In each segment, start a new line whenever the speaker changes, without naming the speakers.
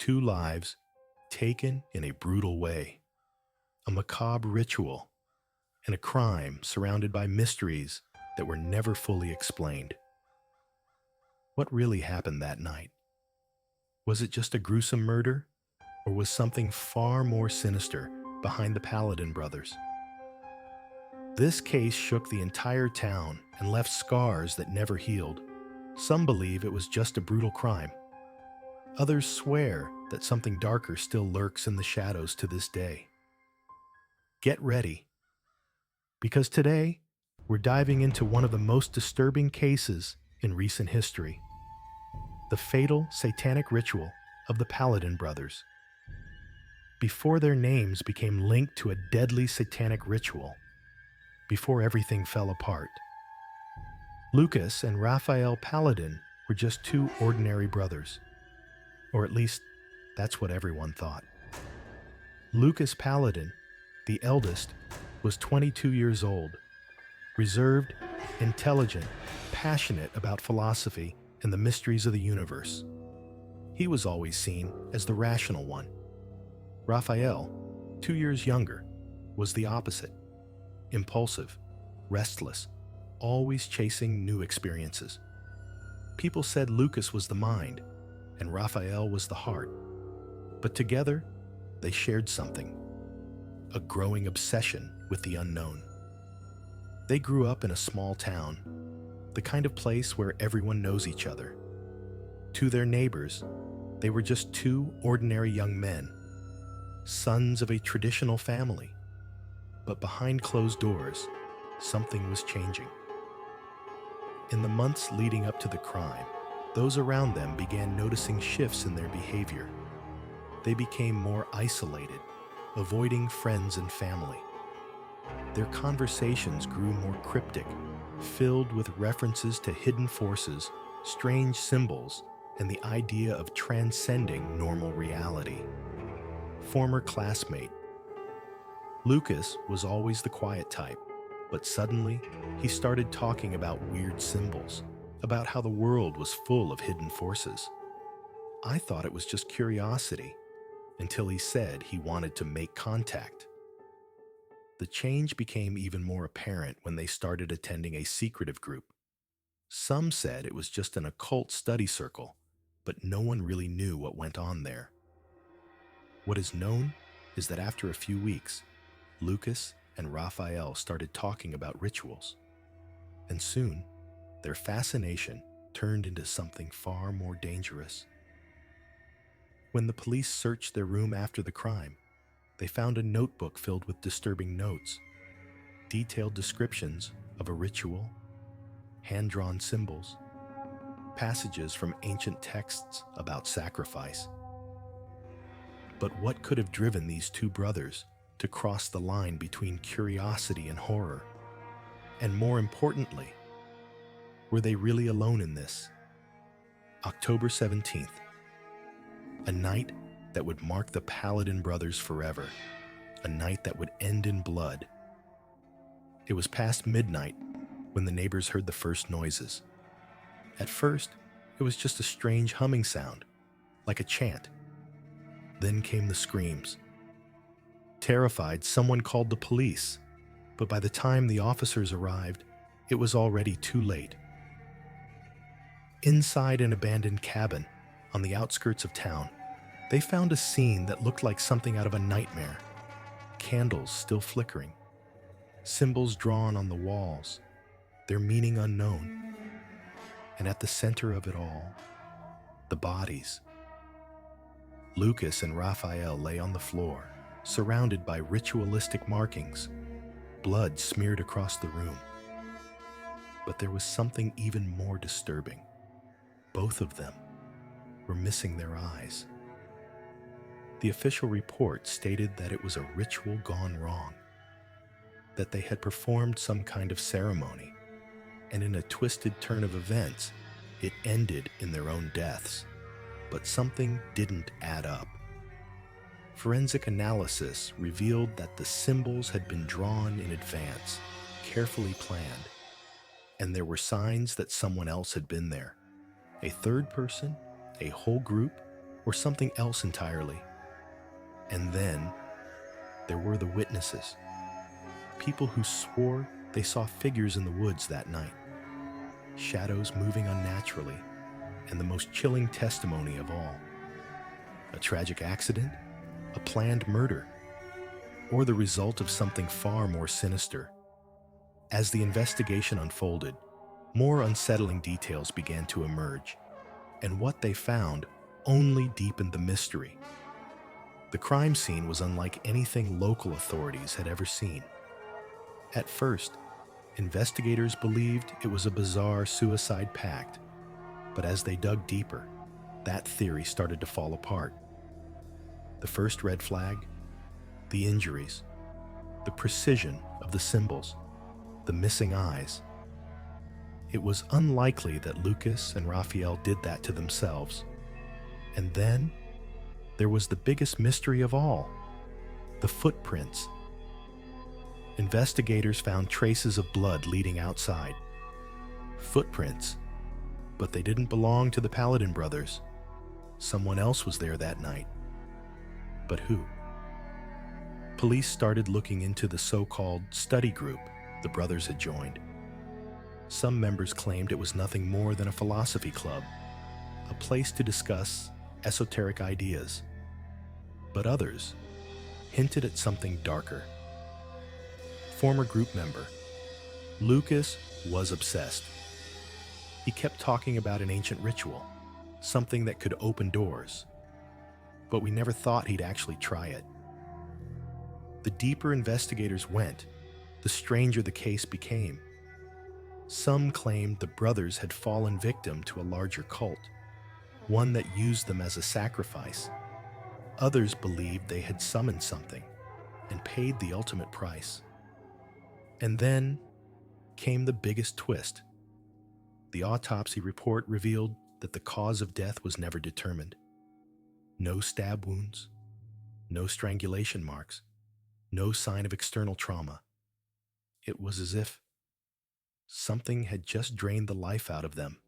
Two lives taken in a brutal way, a macabre ritual, and a crime surrounded by mysteries that were never fully explained. What really happened that night? Was it just a gruesome murder, or was something far more sinister behind the Paladin Brothers? This case shook the entire town and left scars that never healed. Some believe it was just a brutal crime. Others swear that something darker still lurks in the shadows to this day. Get ready, because today we're diving into one of the most disturbing cases in recent history: the fatal satanic ritual of the Paladin Brothers. Before their names became linked to a deadly satanic ritual, before everything fell apart, Lucas and Raphael Paladin were just two ordinary brothers. Or at least, that's what everyone thought. Lucas Paladin, the eldest, was 22 years old, reserved, intelligent, passionate about philosophy and the mysteries of the universe. He was always seen as the rational one. Raphael, 2 years younger, was the opposite: impulsive, restless, always chasing new experiences. People said Lucas was the mind and Raphael was the heart, but together they shared something: a growing obsession with the unknown. They grew up in a small town, the kind of place where everyone knows each other. To their neighbors, they were just two ordinary young men, sons of a traditional family. But behind closed doors, something was changing. In the months leading up to the crime, those around them began noticing shifts in their behavior. They became more isolated, avoiding friends and family. Their conversations grew more cryptic, filled with references to hidden forces, strange symbols, and the idea of transcending normal reality. Former classmate. Lucas was always the quiet type, but suddenly he started talking about weird symbols, about how the world was full of hidden forces. I thought it was just curiosity, until he said he wanted to make contact. The change became even more apparent when they started attending a secretive group. Some said it was just an occult study circle, but no one really knew what went on there. What is known is that after a few weeks, Lucas and Raphael started talking about rituals, and soon their fascination turned into something far more dangerous. When the police searched their room after the crime, they found a notebook filled with disturbing notes, detailed descriptions of a ritual, hand-drawn symbols, passages from ancient texts about sacrifice. But what could have driven these two brothers to cross the line between curiosity and horror? And more importantly, were they really alone in this? October 17th, a night that would mark the Paladin Brothers forever, a night that would end in blood. It was past midnight when the neighbors heard the first noises. At first, it was just a strange humming sound, like a chant. Then came the screams. Terrified, someone called the police, but by the time the officers arrived, it was already too late. Inside an abandoned cabin on the outskirts of town, they found a scene that looked like something out of a nightmare. Candles still flickering, symbols drawn on the walls, their meaning unknown. And at the center of it all, the bodies. Lucas and Raphael lay on the floor, surrounded by ritualistic markings, blood smeared across the room. But there was something even more disturbing. Both of them were missing their eyes. The official report stated that it was a ritual gone wrong, that they had performed some kind of ceremony, and in a twisted turn of events, it ended in their own deaths. But something didn't add up. Forensic analysis revealed that the symbols had been drawn in advance, carefully planned, and there were signs that someone else had been there. A third person, a whole group, or something else entirely. And then there were the witnesses, people who swore they saw figures in the woods that night, shadows moving unnaturally, and the most chilling testimony of all: a tragic accident, a planned murder, or the result of something far more sinister. As the investigation unfolded, more unsettling details began to emerge, and what they found only deepened the mystery. The crime scene was unlike anything local authorities had ever seen. At first, investigators believed it was a bizarre suicide pact, but as they dug deeper, that theory started to fall apart. The first red flag: the injuries, the precision of the symbols, the missing eyes. It was unlikely that Lucas and Raphael did that to themselves. And then there was the biggest mystery of all: the footprints. Investigators found traces of blood leading outside. Footprints, but they didn't belong to the Paladin brothers. Someone else was there that night. But who? Police started looking into the so-called study group the brothers had joined. Some members claimed it was nothing more than a philosophy club, a place to discuss esoteric ideas. But others hinted at something darker. Former group member Lucas was obsessed. He kept talking about an ancient ritual, something that could open doors, but we never thought he'd actually try it. The deeper investigators went, the stranger the case became. Some claimed the brothers had fallen victim to a larger cult, one that used them as a sacrifice. Others believed they had summoned something and paid the ultimate price. And then came the biggest twist. The autopsy report revealed that the cause of death was never determined. No stab wounds, no strangulation marks, no sign of external trauma. It was as if something had just drained the life out of them.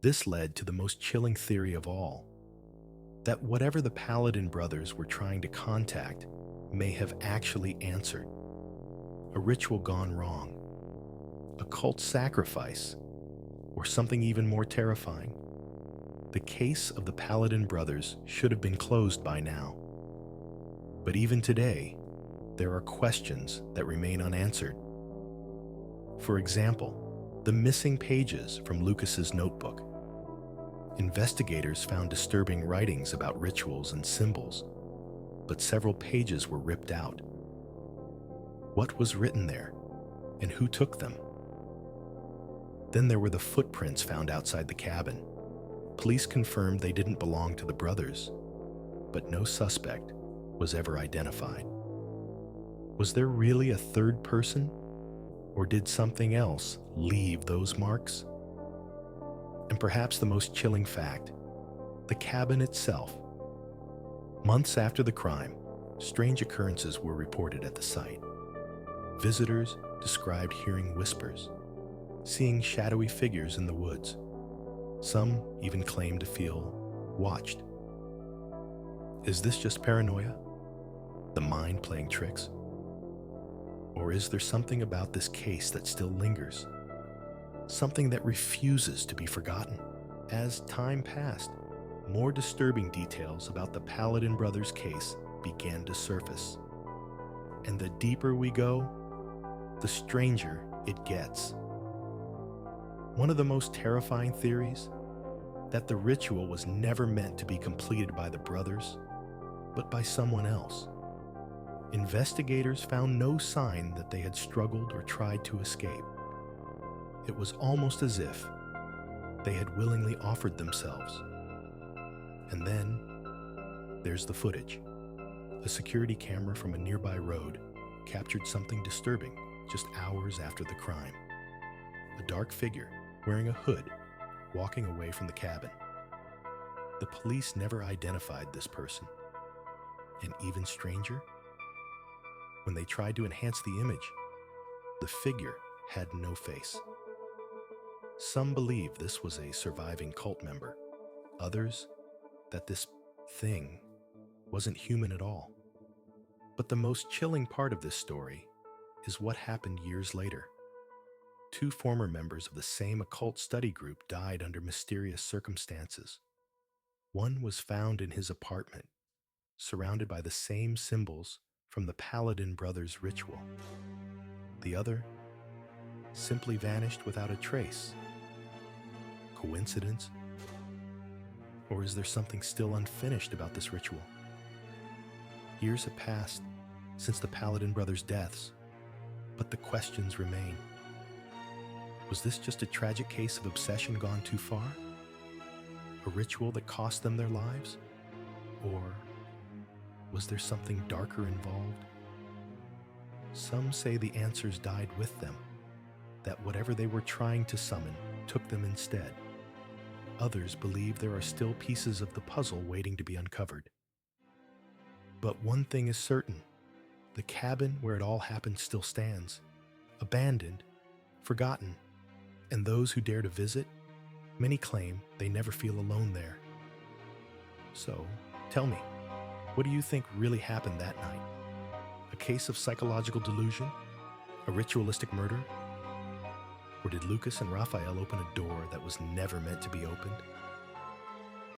This led to the most chilling theory of all: that whatever the Paladin brothers were trying to contact may have actually answered. A ritual gone wrong, a cult sacrifice, or something even more terrifying. The case of the Paladin brothers should have been closed by now. But even today, there are questions that remain unanswered. For example, the missing pages from Lucas's notebook. Investigators found disturbing writings about rituals and symbols, but several pages were ripped out. What was written there, and who took them? Then there were the footprints found outside the cabin. Police confirmed they didn't belong to the brothers, but no suspect was ever identified. Was there really a third person, or did something else leave those marks? And perhaps the most chilling fact: the cabin itself. Months after the crime, strange occurrences were reported at the site. Visitors described hearing whispers, seeing shadowy figures in the woods. Some even claimed to feel watched. Is this just paranoia? The mind playing tricks? Or is there something about this case that still lingers? Something that refuses to be forgotten? As time passed, more disturbing details about the Paladin brothers' case began to surface. And the deeper we go, the stranger it gets. One of the most terrifying theories: that the ritual was never meant to be completed by the brothers, but by someone else. Investigators found no sign that they had struggled or tried to escape. It was almost as if they had willingly offered themselves. And then there's the footage. A security camera from a nearby road captured something disturbing just hours after the crime. A dark figure wearing a hood walking away from the cabin. The police never identified this person. And even stranger, when they tried to enhance the image, the figure had no face. Some believe this was a surviving cult member. Others, that this thing wasn't human at all. But the most chilling part of this story is what happened years later. Two former members of the same occult study group died under mysterious circumstances. One was found in his apartment, surrounded by the same symbols from the Paladin Brothers ritual. The other simply vanished without a trace. Coincidence? Or is there something still unfinished about this ritual? Years have passed since the Paladin brothers' deaths, but the questions remain. Was this just a tragic case of obsession gone too far? A ritual that cost them their lives? Or was there something darker involved? Some say the answers died with them, that whatever they were trying to summon took them instead. Others believe there are still pieces of the puzzle waiting to be uncovered. But one thing is certain: the cabin where it all happened still stands, abandoned, forgotten, and those who dare to visit, many claim they never feel alone there. So, tell me, what do you think really happened that night? A case of psychological delusion? A ritualistic murder? Or did Lucas and Raphael open a door that was never meant to be opened?